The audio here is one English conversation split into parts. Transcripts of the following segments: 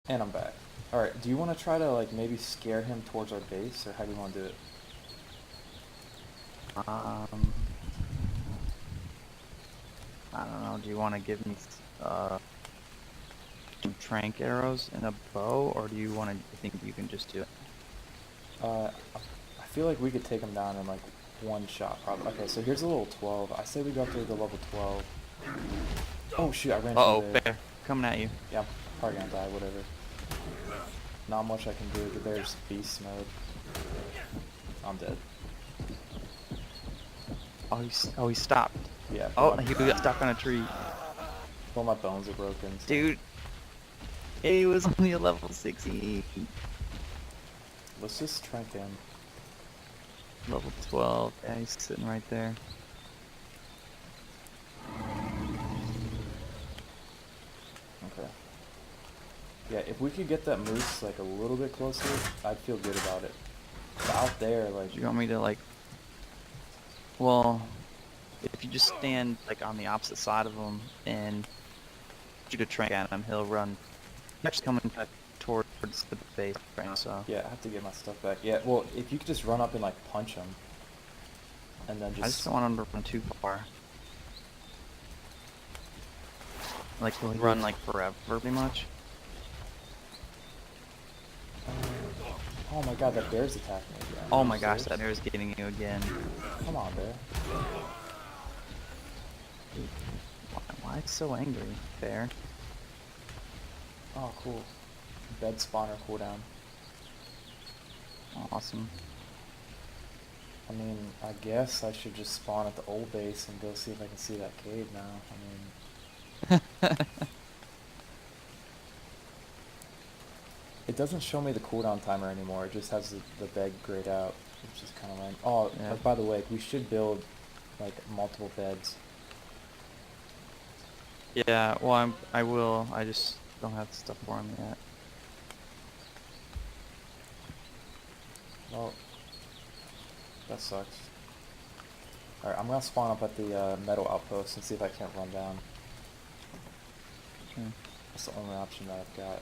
And I'm back. Alright, do you want to try to, like, maybe scare him towards our base, or how do you want to do it? Um, I don't know. Do you want to give me some trank arrows and a bow, or do you want to think you can just do it? I feel like we could take him down in, like, one shot, probably. Okay, so here's a little 12. I say we go up to the level 12. Oh, shoot, I ran through Uh-oh, there. bear coming at you. Yeah, I'm probably gonna die, whatever. Not much I can do. The bear's beast mode. I'm dead. Oh, he stopped. Yeah, Oh, he got stuck on a tree. my bones are broken, so... Dude, he was only a level 60. Let's just trank him. Level 12. Yeah, he's sitting right there. Okay. Yeah, if we could get that moose, like, a little bit closer, I'd feel good about it. But out there, like... Do you want me to, like... Well, if you just stand, like, on the opposite side of him and shoot a trank at him, he'll run. He's actually coming back towards the base right now, so... Yeah, I have to get my stuff back. Yeah, well, if you could just run up and, like, punch him. And then I just just... don't want him to run too far. Like, will he run, like, forever, pretty much? Oh my god, that bear's attacking me again. Oh Are you my gosh, serious? that bear's getting you again. Come on, bear. Why it's so angry, bear? Oh, cool. Bed spawner cooldown. Awesome. I mean, I guess I should just spawn at the old base and go see if I can see that cave now. I mean... It doesn't show me the cooldown timer anymore. It just has the bed grayed out, which is kind of lame. Oh, Yeah. by the way, we should build, like, multiple beds. Yeah, well, I will. I just don't have stuff for him yet. Well, that sucks. Alright, I'm gonna spawn up at the metal outpost and see if I can't run down. Okay. That's the only option that I've got.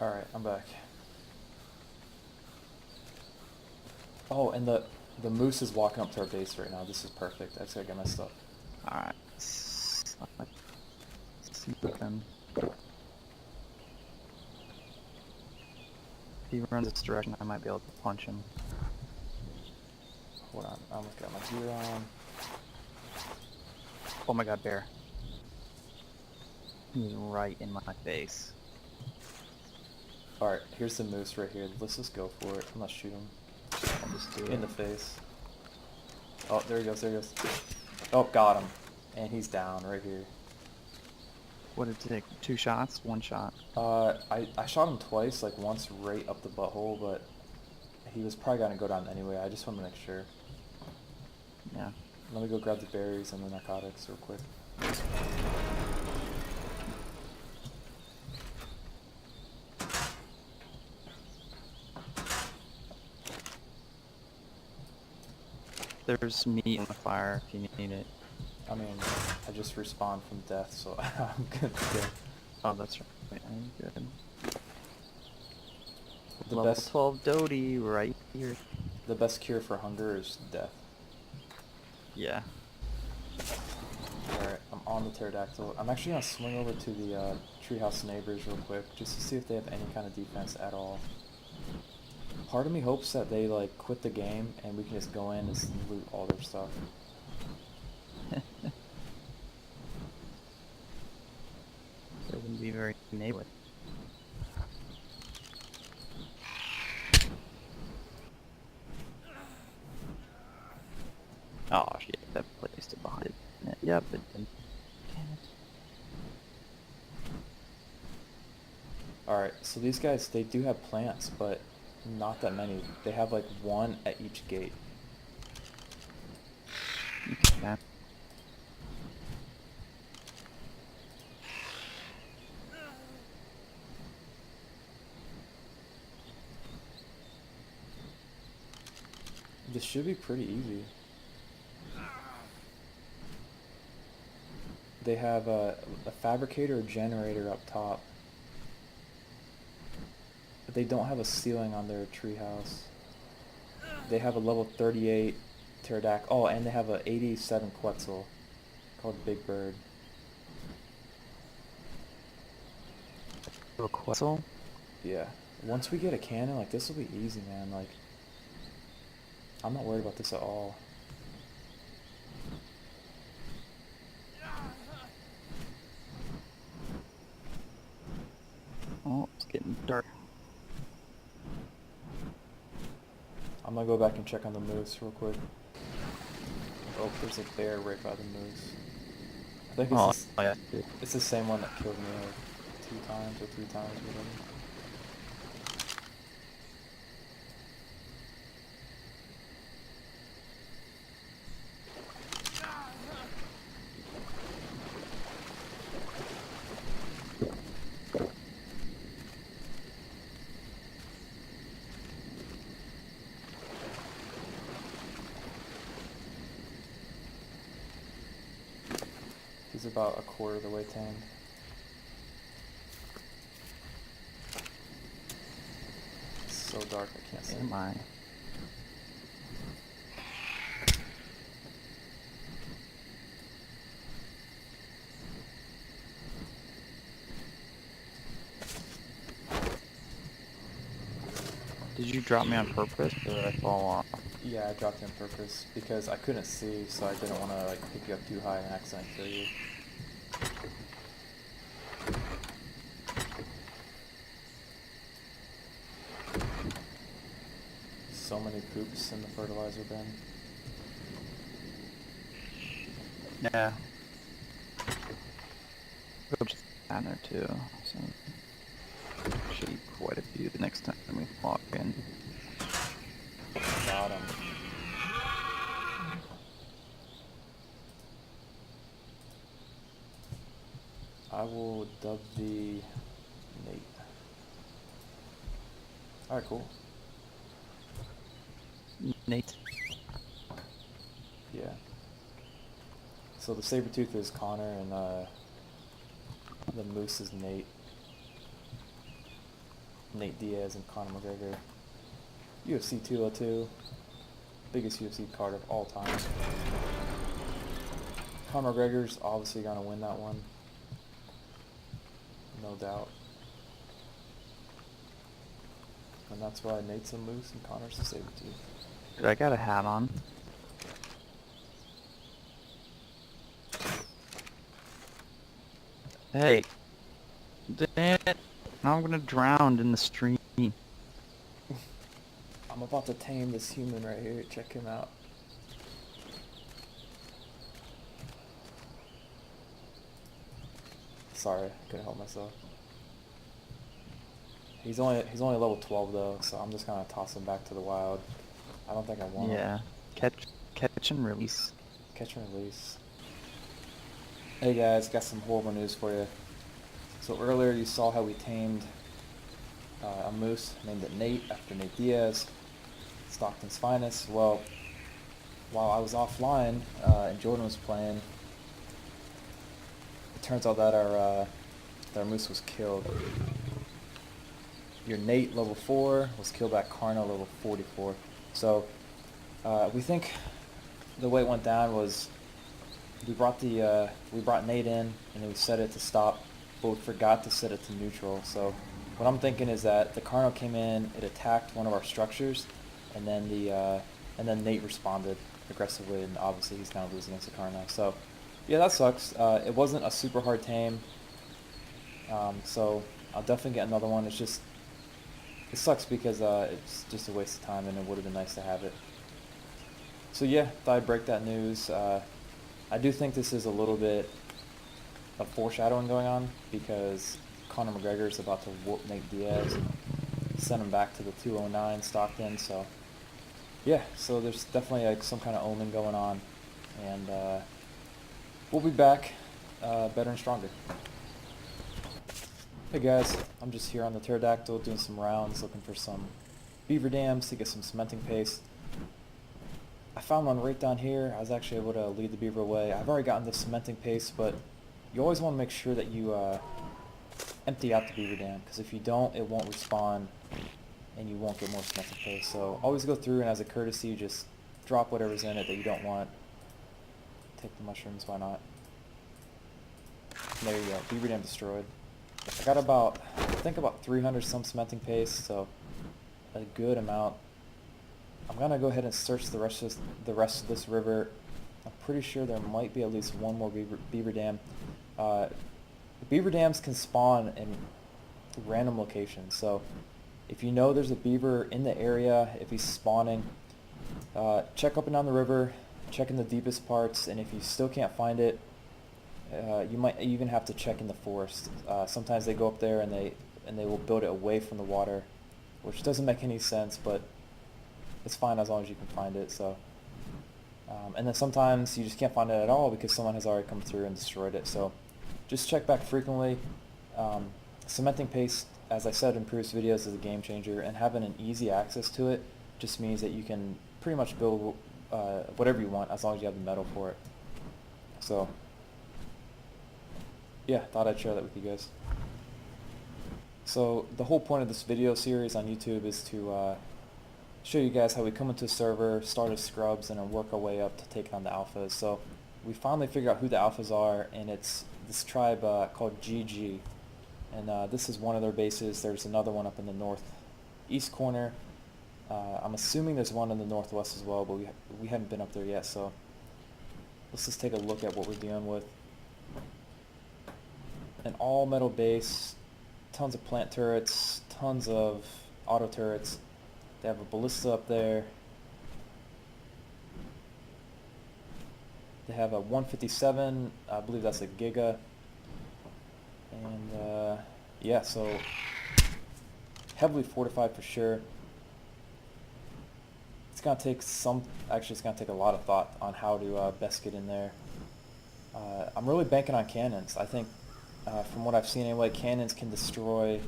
Alright, I'm back. Oh, and the moose is walking up to our base right now. This is perfect. I just gotta get my stuff. Alright. See then. If he runs this direction, I might be able to punch him. Hold on, I almost got my gear on. Oh my god, bear. He's right in my face. Alright, here's the moose right here. Let's just go for it. I'm gonna shoot him. I'll just do In the it. face. Oh, there he goes, there he goes. Oh, got him. And he's down right here. What did it take? 2 shots? 1 shot? I shot him twice, like once right up the butthole, but he was probably gonna go down anyway. I just wanted to make sure. Yeah. Let me go grab the berries and the narcotics real quick. There's meat on the fire if you need it. I mean, I just respawned from death, so I'm good to go. Oh, that's right. I'm good. The Level best, 12 Dodie right here. the best cure for hunger is death. Yeah. Alright, I'm on the pterodactyl. I'm actually gonna swing over to the treehouse neighbors real quick, just to see if they have any kind of defense at all. Part of me hopes that they, like, quit the game and we can just go in and loot all their stuff. It wouldn't be very neighborly. Oh shit, that placed it behind it. Yep, it did. Damn it. Alright, so these guys, they do have plants, but not that many. They have, like, one at each gate. Okay. This should be pretty easy. They have a fabricator or generator up top. But they don't have a ceiling on their treehouse. They have a level 38 pterodactyl. Oh, and they have a 87 Quetzal called Big Bird. A Quetzal? Yeah. Once we get a cannon, like, this will be easy, man. Like, I'm not worried about this at all. Oh, it's getting dark. I'm gonna go back and check on the moose real quick. Oh, there's a bear right by the moose. I think Oh, it's yeah. it's the same one that killed me like 2 times or 3 times, whatever. He's about a quarter of the way tamed. It's so dark I can't see. Am I? Did you drop me on purpose, or did I fall off? Yeah, I dropped you on purpose because I couldn't see, so I didn't want to like pick you up too high and accidentally kill you. So many poops in the fertilizer bin. Yeah. Go just down there too. So should be quite a few the next time we walk in. Got him. I will dub the Nate. Alright, cool. Nate. Yeah. So the saber-tooth is Connor and the moose is Nate. Nate Diaz and Conor McGregor. UFC 202. Biggest UFC card of all time. Conor McGregor's obviously gonna win that one. No doubt. And that's why Nate's a moose and Connor's a saber-tooth. Dude, I got a hat on. Hey. Damn it. Now I'm gonna drown in the stream. I'm about to tame this human right here. Check him out. Sorry, couldn't help myself. He's only level 12 though, so I'm just gonna toss him back to the wild. I don't think I want him. Yeah. Catch and release. Catch and release. Hey guys, got some horrible news for you. So earlier you saw how we tamed a moose, named it Nate after Nate Diaz, Stockton's finest. Well, while I was offline and Jordan was playing, it turns out that our moose was killed. Your Nate level 4 was killed by Carno level 44. So we think the way it went down was we brought Nate in and we set it to stop, but we forgot to set it to neutral. So what I'm thinking is that the Carno came in, it attacked one of our structures, and then Nate responded aggressively, and obviously he's gonna lose against the Carno. So yeah, that sucks. It wasn't a super hard tame, so I'll definitely get another one. It sucks because it's just a waste of time, and it would have been nice to have it. So yeah, thought I'd break that news. I do think this is a little bit of foreshadowing going on because Conor McGregor is about to whoop Nate Diaz and send him back to the 209 Stockton. So yeah, so there's definitely like some kind of omen going on, and we'll be back better and stronger. Hey guys, I'm just here on the pterodactyl doing some rounds, looking for some beaver dams to get some cementing paste. I found one right down here. I was actually able to lead the beaver away. I've already gotten the cementing paste, but you always want to make sure that you empty out the beaver dam, because if you don't, it won't respawn and you won't get more cementing paste. So always go through and as a courtesy, just drop whatever's in it that you don't want. Take the mushrooms, why not? There you go, beaver dam destroyed. I got about, I think about 300 some cementing paste, so a good amount. I'm gonna go ahead and search the rest of this river. I'm pretty sure there might be at least one more beaver dam. Beaver dams can spawn in random locations, so if you know there's a beaver in the area, if he's spawning, check up and down the river, check in the deepest parts, and if you still can't find it, you might even have to check in the forest. Sometimes they go up there and they will build it away from the water, which doesn't make any sense, but it's fine as long as you can find it. So, and then sometimes you just can't find it at all because someone has already come through and destroyed it. So, just check back frequently. Cementing paste, as I said in previous videos, is a game changer, and having an easy access to it just means that you can pretty much build whatever you want as long as you have the metal for it. So, yeah, thought I'd share that with you guys. So the whole point of this video series on YouTube is to show you guys how we come into a server, start as scrubs, and then work our way up to take on the alphas. So we finally figured out who the alphas are, and it's this tribe called GG. And this is one of their bases. There's another one up in the northeast corner. I'm assuming there's one in the northwest as well, but we haven't been up there yet. So let's just take a look at what we're dealing with. An all metal base, tons of plant turrets, tons of auto turrets. They have a ballista up there. They have a 157, I believe that's a Giga. And yeah, so heavily fortified for sure. It's gonna take it's gonna take a lot of thought on how to best get in there. I'm really banking on cannons. I think from what I've seen anyway, cannons can destroy,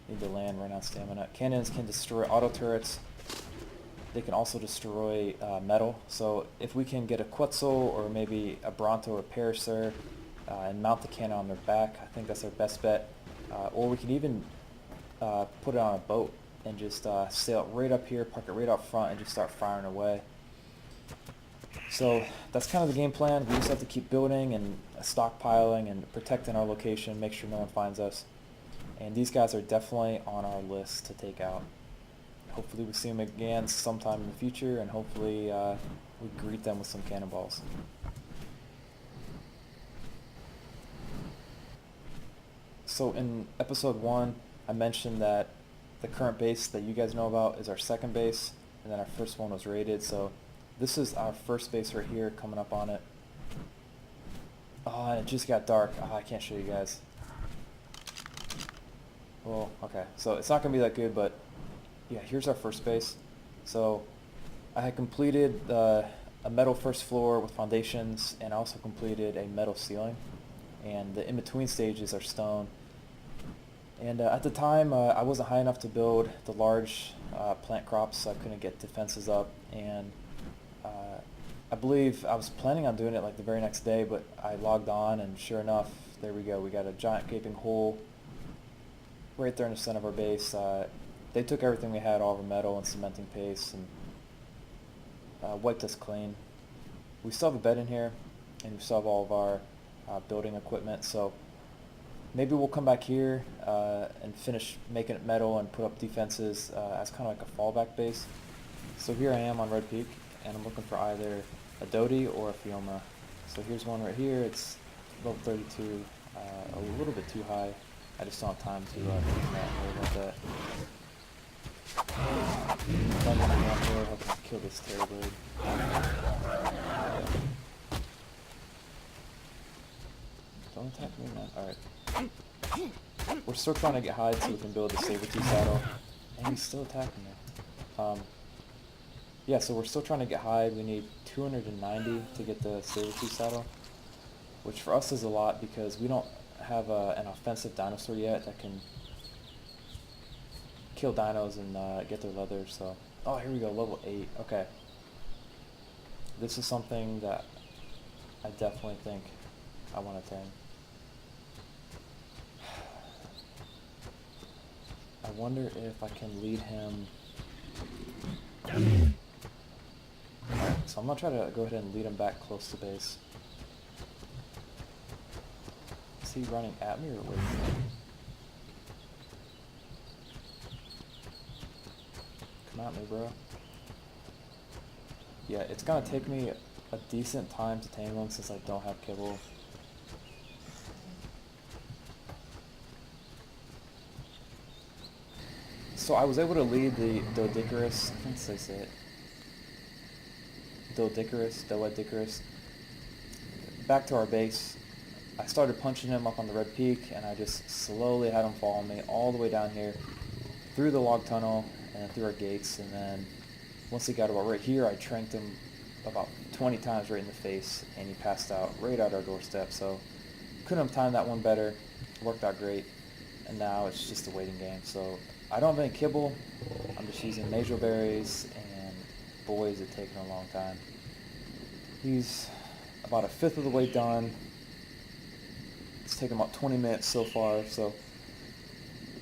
need to land right now, stamina. Cannons can destroy auto turrets. They can also destroy metal. So if we can get a Quetzal or maybe a Bronto or Parasaur and mount the cannon on their back, I think that's our best bet. Or we can even put it on a boat and just sail it right up here, park it right up front, and just start firing away. So that's kind of the game plan. We just have to keep building and stockpiling and protecting our location, make sure no one finds us. And these guys are definitely on our list to take out. Hopefully we see them again sometime in the future, and hopefully we greet them with some cannonballs. So in episode 1, I mentioned that the current base that you guys know about is our second base, and then our first one was raided. So this is our first base right here, coming up on it. Oh, and it just got dark. Oh, I can't show you guys. Well, okay, so it's not going to be that good, but yeah, here's our first base. So I had completed a metal first floor with foundations, and I also completed a metal ceiling. And the in-between stages are stone. And at the time, I wasn't high enough to build the large plant crops, so I couldn't get defenses up. And I believe I was planning on doing it like the very next day, but I logged on, and sure enough, there we go. We got a giant gaping hole right there in the center of our base. They took everything we had, all of our metal and cementing paste, and wiped us clean. We still have a bed in here, and we still have all of our building equipment, so maybe we'll come back here and finish making it metal and put up defenses as kind of like a fallback base. So here I am on Red Peak, and I'm looking for either a Dodi or a Fioma. So here's one right here. It's level 32, a little bit too high. I just don't have time to do that. Worry about that. I'm gonna go out there, hoping to kill this terror bird. Don't attack me, man. Alright. We're still trying to get hide so we can build the saber-tooth saddle. And he's still attacking me. Yeah, so we're still trying to get hide. We need 290 to get the saber-tooth saddle, which for us is a lot because we don't have an offensive dinosaur yet that can kill dinos and get their leather. So, oh, here we go, level 8. Okay. this is something that I definitely think I want to tame. I wonder if I can lead him. So I'm gonna try to go ahead and lead him back close to base. Is he running at me or away from me? Come at me, bro. Yeah, it's gonna take me a decent time to tame him since I don't have kibble. So I was able to lead the Dodicarus, I think they say it. Dodicarus, back to our base. I started punching him up on the red peak, and I just slowly had him follow me all the way down here, through the log tunnel, and through our gates, and then once he got about right here, I tranked him about 20 times right in the face, and he passed out right at our doorstep, so couldn't have timed that one better. Worked out great, and now it's just a waiting game. So I don't have any kibble. I'm just using major berries, and boy, is it taking a long time. He's about a fifth of the way done. It's taken about 20 minutes so far, so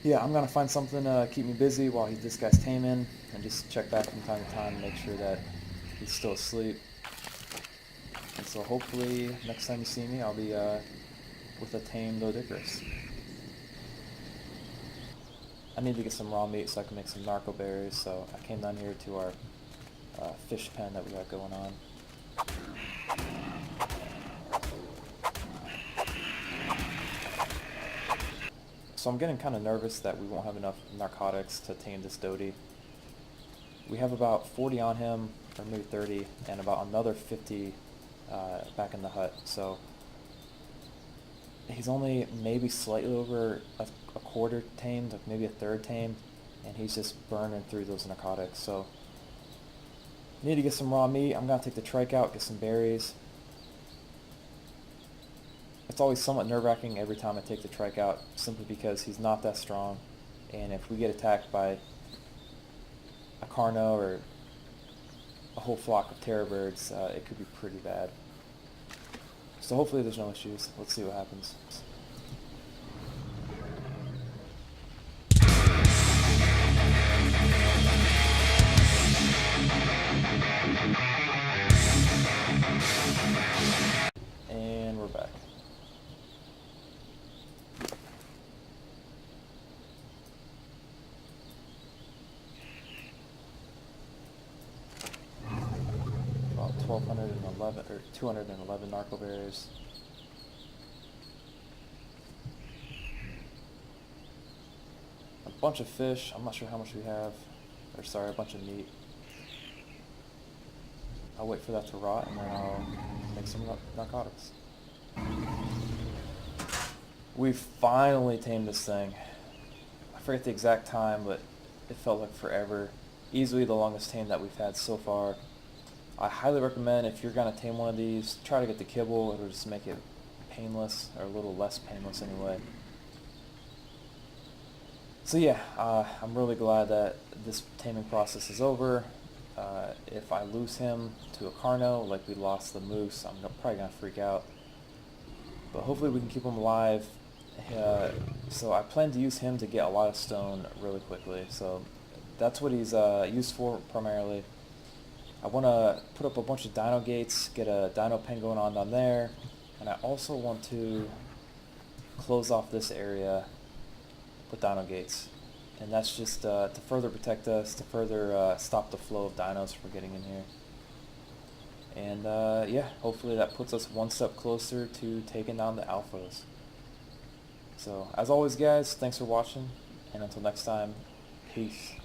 yeah, I'm gonna find something to keep me busy while this guy's taming, and just check back from time to time and make sure that he's still asleep. And so hopefully next time you see me, I'll be with a tamed Dodicarus. I need to get some raw meat so I can make some narco berries, so I came down here to our fish pen that we got going on. So I'm getting kind of nervous that we won't have enough narcotics to tame this Dodi. We have about 40 on him, or maybe 30, and about another 50 back in the hut. So he's only maybe slightly over a quarter tamed, like maybe a third tamed, and he's just burning through those narcotics. So need to get some raw meat. I'm gonna take the trike out, get some berries. It's always somewhat nerve-wracking every time I take the trike out, simply because he's not that strong, and if we get attacked by a Carno or a whole flock of terror birds, it could be pretty bad. So hopefully there's no issues. Let's see what happens. And we're back. About 1,211 or 211 narco berries. A bunch of fish. I'm not sure how much we have. Or sorry, a bunch of meat. I'll wait for that to rot, and then I'll make some narcotics. We finally tamed this thing. I forget the exact time, but it felt like forever. Easily the longest tame that we've had so far. I highly recommend, if you're going to tame one of these, try to get the kibble. It'll just make it painless, or a little less painless anyway. So yeah, I'm really glad that this taming process is over. If I lose him to a Carno, like we lost the moose, I'm probably going to freak out. But hopefully we can keep him alive. So I plan to use him to get a lot of stone really quickly. So that's what he's used for primarily. I want to put up a bunch of dino gates, get a dino pen going on down there. And I also want to close off this area with dino gates. And that's just to further protect us, to further stop the flow of dinos from getting in here. And yeah, hopefully that puts us one step closer to taking down the alphas. So as always guys, thanks for watching, and until next time, peace.